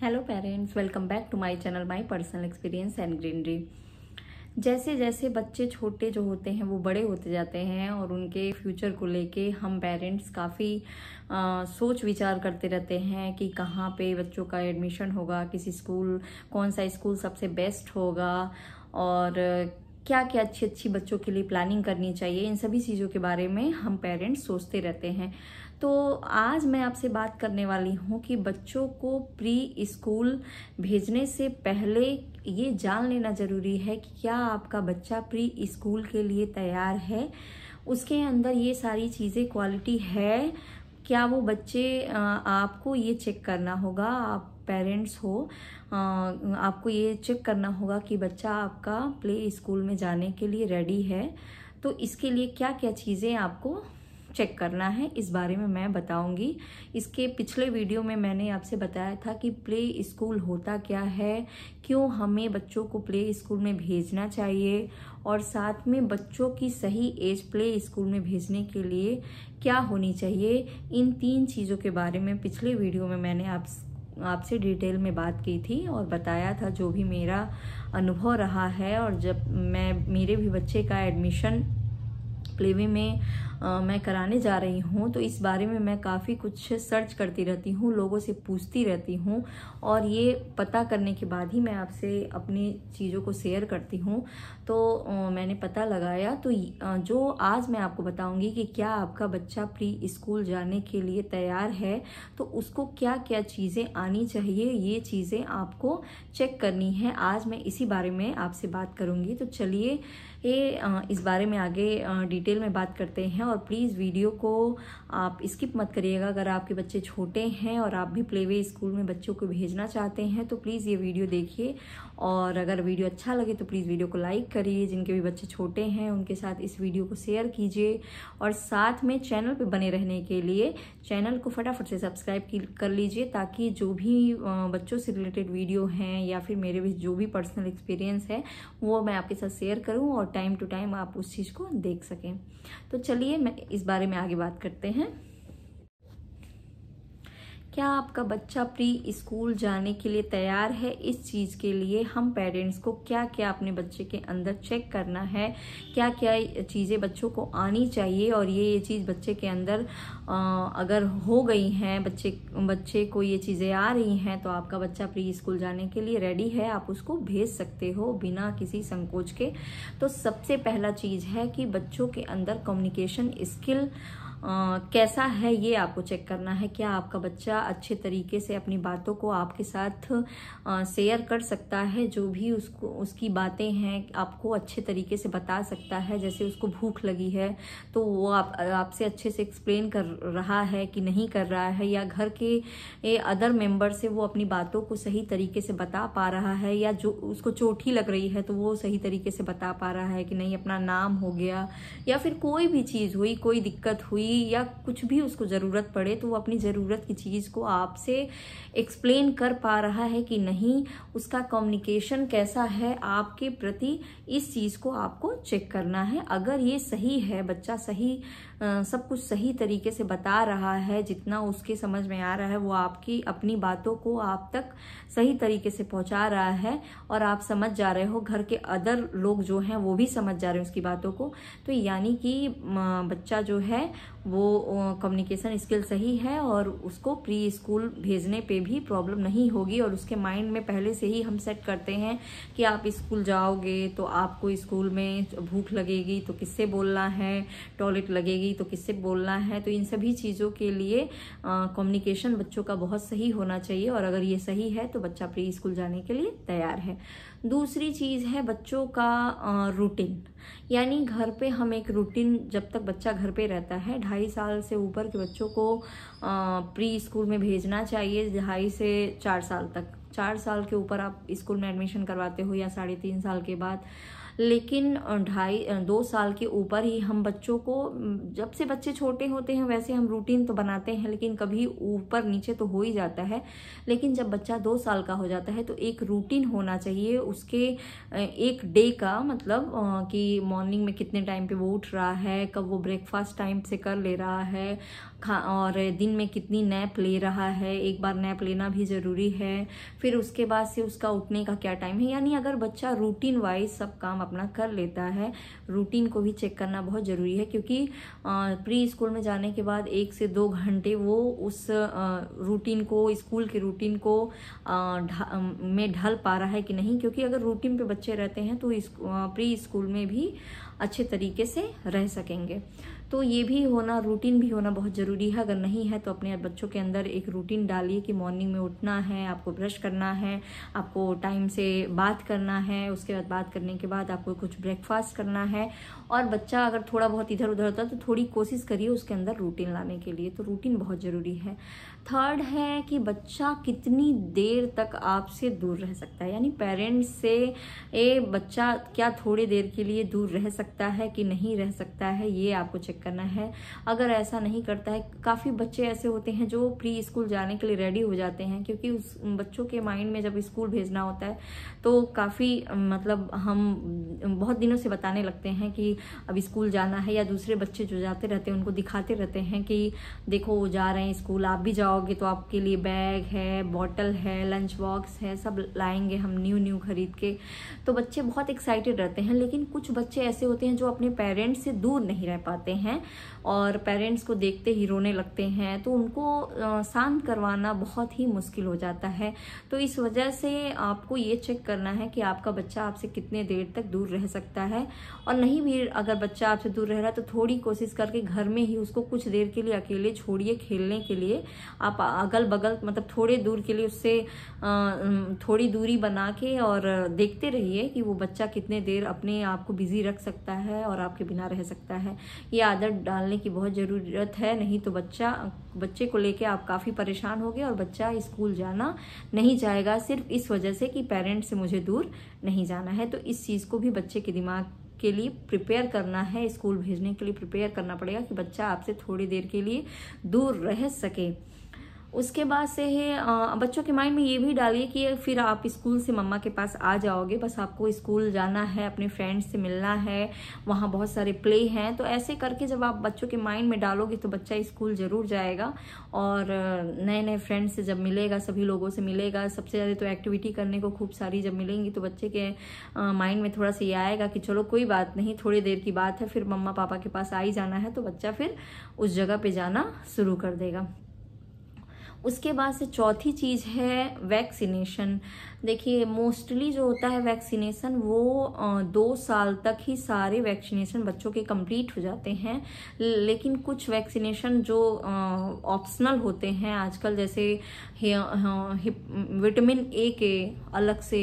Hello parents, welcome back to my channel my personal experience and greenery. जैसे जैसे बच्चे छोटे जो होते हैं वो बड़े होते जाते हैं और उनके फ्यूचर को लेके हम पेरेंट्स काफ़ी सोच विचार करते रहते हैं कि कहाँ पे बच्चों का एडमिशन होगा, किसी स्कूल, कौन सा स्कूल सबसे बेस्ट होगा और क्या क्या अच्छी अच्छी बच्चों के लिए प्लानिंग करनी चाहिए। इन सभी चीज़ों के बारे में हम पेरेंट्स सोचते रहते हैं। तो आज मैं आपसे बात करने वाली हूँ कि बच्चों को प्री स्कूल भेजने से पहले ये जान लेना ज़रूरी है कि क्या आपका बच्चा प्री स्कूल के लिए तैयार है, उसके अंदर ये सारी चीज़ें क्वालिटी है क्या। वो बच्चे आपको ये चेक करना होगा, आप पेरेंट्स हो, आपको ये चेक करना होगा कि बच्चा आपका प्ले स्कूल में जाने के लिए रेडी है। तो इसके लिए क्या क्या चीज़ें आपको चेक करना है, इस बारे में मैं बताऊंगी। इसके पिछले वीडियो में मैंने आपसे बताया था कि प्ले स्कूल होता क्या है, क्यों हमें बच्चों को प्ले स्कूल में भेजना चाहिए और साथ में बच्चों की सही एज प्ले स्कूल में भेजने के लिए क्या होनी चाहिए। इन 3 चीज़ों के बारे में पिछले वीडियो में मैंने आपसे डिटेल में बात की थी और बताया था जो भी मेरा अनुभव रहा है। और जब मेरे भी बच्चे का एडमिशन प्लेवे में मैं कराने जा रही हूँ तो इस बारे में मैं काफ़ी कुछ सर्च करती रहती हूँ, लोगों से पूछती रहती हूँ और ये पता करने के बाद ही मैं आपसे अपनी चीज़ों को शेयर करती हूँ। तो मैंने पता लगाया, तो जो आज मैं आपको बताऊंगी कि क्या आपका बच्चा प्री स्कूल जाने के लिए तैयार है तो उसको क्या क्या चीज़ें आनी चाहिए, ये चीज़ें आपको चेक करनी है। आज मैं इसी बारे में आपसे बात करूँगी। तो चलिए इस बारे में आगे डिटेल में बात करते हैं। और प्लीज़ वीडियो को आप स्किप मत करिएगा। अगर आपके बच्चे छोटे हैं और आप भी प्लेवे स्कूल में बच्चों को भेजना चाहते हैं तो प्लीज़ ये वीडियो देखिए। और अगर वीडियो अच्छा लगे तो प्लीज़ वीडियो को लाइक करिए। जिनके भी बच्चे छोटे हैं उनके साथ इस वीडियो को शेयर कीजिए और साथ में चैनल पे बने रहने के लिए चैनल को फटाफट से सब्सक्राइब कर लीजिए, ताकि जो भी बच्चों से रिलेटेड वीडियो हैं या फिर मेरे भी जो भी पर्सनल एक्सपीरियंस है वो मैं आपके साथ शेयर करूँ और टाइम टू टाइम आप उस चीज़ को देख सकें। तो चलिए मैं इस बारे में आगे बात करते हैं। क्या आपका बच्चा प्री स्कूल जाने के लिए तैयार है, इस चीज़ के लिए हम पेरेंट्स को क्या क्या अपने बच्चे के अंदर चेक करना है, क्या क्या चीज़ें बच्चों को आनी चाहिए और ये चीज़ बच्चे के अंदर अगर हो गई हैं, बच्चे को ये चीज़ें आ रही हैं तो आपका बच्चा प्री स्कूल जाने के लिए रेडी है, आप उसको भेज सकते हो बिना किसी संकोच के। तो सबसे पहला चीज़ है कि बच्चों के अंदर कम्युनिकेशन स्किल कैसा है, ये आपको चेक करना है। क्या आपका बच्चा अच्छे तरीके से अपनी बातों को आपके साथ शेयर कर सकता है, जो भी उसकी बातें हैं आपको अच्छे तरीके से बता सकता है। जैसे उसको भूख लगी है तो वो आपसे अच्छे से एक्सप्लेन कर रहा है कि नहीं कर रहा है, या घर के अदर मेंबर से वो अपनी बातों को सही तरीके से बता पा रहा है, या जो उसको चोट ही लग रही है तो वो सही तरीके से बता पा रहा है कि नहीं। अपना नाम हो गया या फिर कोई भी चीज़ हुई, कोई दिक्कत हुई या कुछ भी उसको ज़रूरत पड़े तो वो अपनी ज़रूरत की चीज़ को आपसे एक्सप्लेन कर पा रहा है कि नहीं। उसका कम्युनिकेशन कैसा है आपके प्रति, इस चीज़ को आपको चेक करना है। अगर ये सही है, बच्चा सही सब कुछ सही तरीके से बता रहा है, जितना उसके समझ में आ रहा है वो आपकी अपनी बातों को आप तक सही तरीके से पहुंचा रहा है और आप समझ जा रहे हो, घर के अदर लोग जो हैं वो भी समझ जा रहे हैं उसकी बातों को, तो यानी कि बच्चा जो है वो कम्युनिकेशन स्किल सही है और उसको प्री स्कूल भेजने पे भी प्रॉब्लम नहीं होगी। और उसके माइंड में पहले से ही हम सेट करते हैं कि आप स्कूल जाओगे तो आपको स्कूल में भूख लगेगी तो किससे बोलना है, टॉयलेट लगेगी तो किससे बोलना है। तो इन सभी चीज़ों के लिए कम्युनिकेशन बच्चों का बहुत सही होना चाहिए और अगर ये सही है तो बच्चा प्री स्कूल जाने के लिए तैयार है। दूसरी चीज़ है बच्चों का रूटीन, यानी घर पे हम एक रूटीन, जब तक बच्चा घर पे रहता है 2.5 साल से ऊपर के बच्चों को प्री स्कूल में भेजना चाहिए, 2.5 से 4 साल तक। 4 साल के ऊपर आप स्कूल में एडमिशन करवाते हो या 3.5 साल के बाद, लेकिन 2 साल के ऊपर ही हम बच्चों को, जब से बच्चे छोटे होते हैं वैसे हम रूटीन तो बनाते हैं लेकिन कभी ऊपर नीचे तो हो ही जाता है। लेकिन जब बच्चा 2 साल का हो जाता है तो एक रूटीन होना चाहिए उसके, एक डे का, मतलब कि मॉर्निंग में कितने टाइम पे वो उठ रहा है, कब वो ब्रेकफास्ट टाइम से कर ले रहा है, और दिन में कितनी नैप ले रहा है, एक बार नैप लेना भी ज़रूरी है। फिर उसके बाद से उसका उठने का क्या टाइम है, यानी अगर बच्चा रूटीन वाइज सब काम अपना कर लेता है, रूटीन को भी चेक करना बहुत ज़रूरी है, क्योंकि प्री स्कूल में जाने के बाद 1 से 2 घंटे वो उस रूटीन को, स्कूल के रूटीन को में ढल पा रहा है कि नहीं, क्योंकि अगर रूटीन पे बच्चे रहते हैं तो प्री स्कूल में भी अच्छे तरीके से रह सकेंगे। तो ये भी होना, रूटीन भी होना बहुत ज़रूरी है। अगर नहीं है तो अपने बच्चों के अंदर एक रूटीन डालिए कि मॉर्निंग में उठना है, आपको ब्रश करना है, आपको टाइम से बात करना है, उसके बाद बात करने के बाद आपको कुछ ब्रेकफास्ट करना है। और बच्चा अगर थोड़ा बहुत इधर उधर होता है तो थोड़ी कोशिश करिए उसके अंदर रूटीन लाने के लिए, तो रूटीन बहुत ज़रूरी है। थर्ड है कि बच्चा कितनी देर तक आपसे दूर रह सकता है, यानी पेरेंट्स से बच्चा क्या थोड़ी देर के लिए दूर रह सकता है कि नहीं रह सकता है, ये आपको चेक करना है। अगर ऐसा नहीं करता है, काफ़ी बच्चे ऐसे होते हैं जो प्री स्कूल जाने के लिए रेडी हो जाते हैं, क्योंकि उस बच्चों के माइंड में जब स्कूल भेजना होता है तो काफ़ी मतलब हम बहुत दिनों से बताने लगते हैं कि अब स्कूल जाना है, या दूसरे बच्चे जो जाते रहते हैं उनको दिखाते रहते हैं कि देखो वो जा रहे हैं स्कूल, आप भी जाओगे तो आपके लिए बैग है, बॉटल है, लंच बॉक्स है, सब लाएंगे हम न्यू खरीद के। तो बच्चे बहुत एक्साइटेड रहते हैं, लेकिन कुछ बच्चे ऐसे होते हैं जो अपने पेरेंट्स से दूर नहीं रह पाते हैं और पेरेंट्स को देखते ही रोने लगते हैं, तो उनको शांत करवाना बहुत ही मुश्किल हो जाता है। तो इस वजह से आपको ये चेक करना है कि आपका बच्चा आपसे कितने देर तक दूर रह सकता है। और नहीं भी अगर बच्चा आपसे दूर रह रहा है तो थोड़ी कोशिश करके घर में ही उसको कुछ देर के लिए अकेले छोड़िए खेलने के लिए। आप अगल बगल मतलब थोड़े दूर के लिए उससे थोड़ी दूरी बना के और देखते रहिए कि वो बच्चा कितने देर अपने आप को बिजी रख सकता है और आपके बिना रह सकता है। ये आदत डालने की बहुत ज़रूरत है, नहीं तो बच्चे को लेके आप काफ़ी परेशान होगे और बच्चा स्कूल जाना नहीं चाहेगा, सिर्फ इस वजह से कि पेरेंट्स से मुझे दूर नहीं जाना है। तो इस चीज़ को भी बच्चे के दिमाग के लिए प्रिपेयर करना है, स्कूल भेजने के लिए प्रिपेयर करना पड़ेगा कि बच्चा आपसे थोड़ी देर के लिए दूर रह सके। उसके बाद से है बच्चों के माइंड में ये भी डालिए कि फिर आप स्कूल से मम्मा के पास आ जाओगे, बस आपको स्कूल जाना है, अपने फ्रेंड्स से मिलना है, वहाँ बहुत सारे प्ले हैं। तो ऐसे करके जब आप बच्चों के माइंड में डालोगे तो बच्चा स्कूल ज़रूर जाएगा और नए नए फ्रेंड्स से जब मिलेगा, सभी लोगों से मिलेगा, सबसे ज़्यादा तो एक्टिविटी करने को खूब सारी जब मिलेंगी तो बच्चे के माइंड में थोड़ा सा ये आएगा कि चलो कोई बात नहीं, थोड़ी देर की बात है, फिर मम्मा पापा के पास आ ही जाना है। तो बच्चा फिर उस जगह पे जाना शुरू कर देगा। उसके बाद से चौथी चीज़ है वैक्सीनेशन। देखिए मोस्टली जो होता है वैक्सीनेशन वो 2 साल तक ही सारे वैक्सीनेशन बच्चों के कंप्लीट हो जाते हैं, लेकिन कुछ वैक्सीनेशन जो ऑप्शनल होते हैं आजकल, जैसे विटामिन ए के अलग से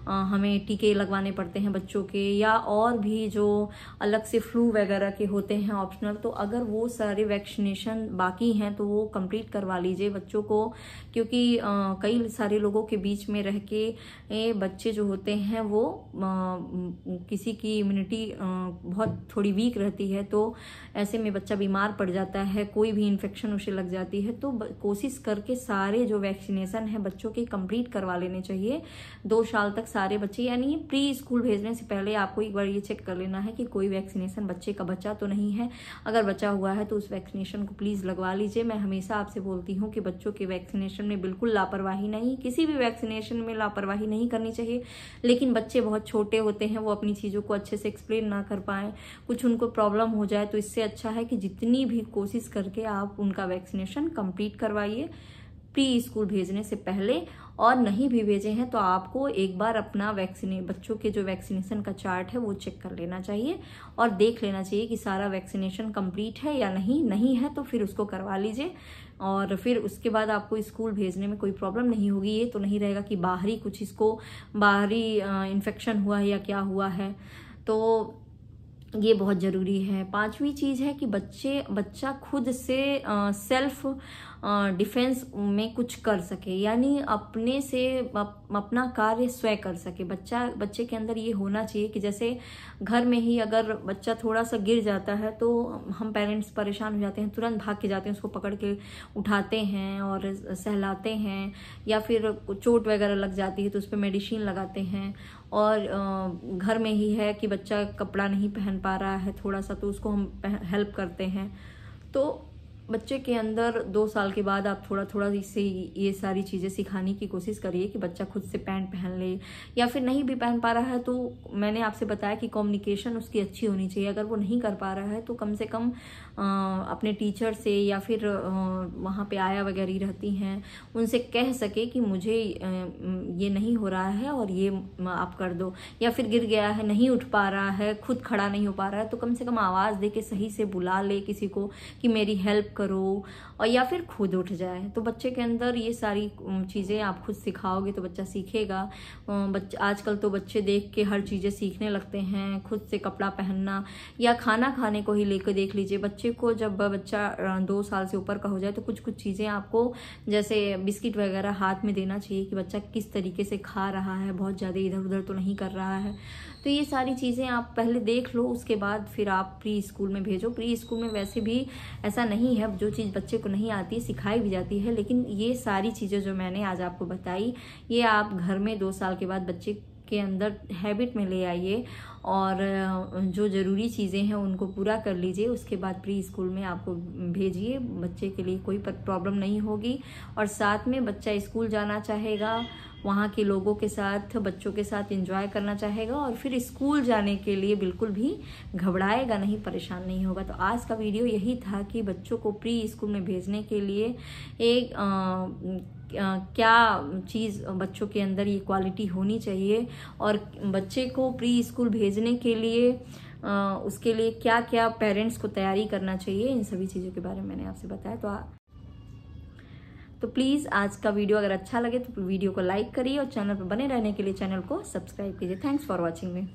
हमें टीके लगवाने पड़ते हैं बच्चों के, या और भी जो अलग से फ्लू वगैरह के होते हैं ऑप्शनल। तो अगर वो सारे वैक्सीनेशन बाकी हैं तो वो कंप्लीट करवा लीजिए बच्चों को, क्योंकि कई सारे लोगों के बीच में रह के बच्चे जो होते हैं वो किसी की इम्यूनिटी बहुत थोड़ी वीक रहती है, तो ऐसे में बच्चा बीमार पड़ जाता है, कोई भी इन्फेक्शन उसे लग जाती है। तो कोशिश करके सारे जो वैक्सीनेशन है बच्चों के कंप्लीट करवा लेने चाहिए 2 साल तक सारे बच्चे, यानी प्री स्कूल भेजने से पहले आपको एक बार ये चेक कर लेना है कि कोई वैक्सीनेशन बच्चे का बचा तो नहीं है। अगर बचा हुआ है तो उस वैक्सीनेशन को प्लीज़ लगवा लीजिए। मैं हमेशा आपसे बोलती हूँ कि बच्चों के वैक्सीनेशन में बिल्कुल लापरवाही नहीं, किसी भी वैक्सीनेशन में लापरवाही नहीं करनी चाहिए। लेकिन बच्चे बहुत छोटे होते हैं, वो अपनी चीज़ों को अच्छे से एक्सप्लेन ना कर पाएँ, कुछ उनको प्रॉब्लम हो जाए, तो इससे अच्छा है कि जितनी भी कोशिश करके आप उनका वैक्सीनेशन कंप्लीट करवाइए प्री स्कूल भेजने से पहले। और नहीं भी भेजे हैं तो आपको एक बार अपना बच्चों के जो वैक्सीनेशन का चार्ट है वो चेक कर लेना चाहिए और देख लेना चाहिए कि सारा वैक्सीनेशन कंप्लीट है या नहीं है तो फिर उसको करवा लीजिए। और फिर उसके बाद आपको स्कूल भेजने में कोई प्रॉब्लम नहीं होगी। ये तो नहीं रहेगा कि बाहरी कुछ इसको बाहरी इन्फेक्शन हुआ है या क्या हुआ है, तो ये बहुत ज़रूरी है। 5वीं चीज़ है कि बच्चा खुद से सेल्फ डिफेंस में कुछ कर सके, यानी अपने से अपना कार्य स्वयं कर सके। बच्चे के अंदर ये होना चाहिए कि जैसे घर में ही अगर बच्चा थोड़ा सा गिर जाता है तो हम पेरेंट्स परेशान हो जाते हैं, तुरंत भाग के जाते हैं, उसको पकड़ के उठाते हैं और सहलाते हैं, या फिर चोट वगैरह लग जाती है तो उस पर मेडिसिन लगाते हैं। और घर में ही है कि बच्चा कपड़ा नहीं पहन पा रहा है थोड़ा सा, तो उसको हम हेल्प करते हैं। तो बच्चे के अंदर 2 साल के बाद आप थोड़ा थोड़ा इससे ये सारी चीज़ें सिखाने की कोशिश करिए कि बच्चा खुद से पैंट पहन ले, या फिर नहीं भी पहन पा रहा है तो मैंने आपसे बताया कि कम्युनिकेशन उसकी अच्छी होनी चाहिए। अगर वो नहीं कर पा रहा है तो कम से कम अपने टीचर से या फिर वहाँ पे आया वगैरह रहती हैं उनसे कह सके कि मुझे ये नहीं हो रहा है और ये आप कर दो, या फिर गिर गया है, नहीं उठ पा रहा है, खुद खड़ा नहीं हो पा रहा है, तो कम से कम आवाज़ दे के सही से बुला ले किसी को कि मेरी हेल्प करो, और या फिर खुद उठ जाए। तो बच्चे के अंदर ये सारी चीज़ें आप खुद सिखाओगे तो बच्चा सीखेगा। आजकल तो बच्चे देख के हर चीज़ें सीखने लगते हैं, खुद से कपड़ा पहनना या खाना खाने को ही लेकर देख लीजिए। बच्चे को जब बच्चा 2 साल से ऊपर का हो जाए तो कुछ कुछ चीज़ें आपको जैसे बिस्किट वगैरह हाथ में देना चाहिए कि बच्चा किस तरीके से खा रहा है, बहुत ज़्यादा इधर उधर तो नहीं कर रहा है। तो ये सारी चीज़ें आप पहले देख लो, उसके बाद फिर आप प्री स्कूल में भेजो। प्री स्कूल में वैसे भी ऐसा नहीं है, जो चीज़ बच्चे को नहीं आती सिखाई भी जाती है, लेकिन ये सारी चीज़ें जो मैंने आज आपको बताई ये आप घर में 2 साल के बाद बच्चे के अंदर हैबिट में ले आइए और जो ज़रूरी चीज़ें हैं उनको पूरा कर लीजिए। उसके बाद प्री स्कूल में आपको भेजिए, बच्चे के लिए कोई प्रॉब्लम नहीं होगी। और साथ में बच्चा स्कूल जाना चाहेगा, वहाँ के लोगों के साथ, बच्चों के साथ एंजॉय करना चाहेगा और फिर स्कूल जाने के लिए बिल्कुल भी घबराएगा नहीं, परेशान नहीं होगा। तो आज का वीडियो यही था कि बच्चों को प्री स्कूल में भेजने के लिए एक क्या चीज़ बच्चों के अंदर ये क्वालिटी होनी चाहिए और बच्चे को प्री स्कूल भेजने के लिए उसके लिए क्या क्या पेरेंट्स को तैयारी करना चाहिए, इन सभी चीज़ों के बारे में मैंने आपसे बताया। तो प्लीज़ आज का वीडियो अगर अच्छा लगे तो वीडियो को लाइक करिए और चैनल पर बने रहने के लिए चैनल को सब्सक्राइब कीजिए। Thanks for watching me.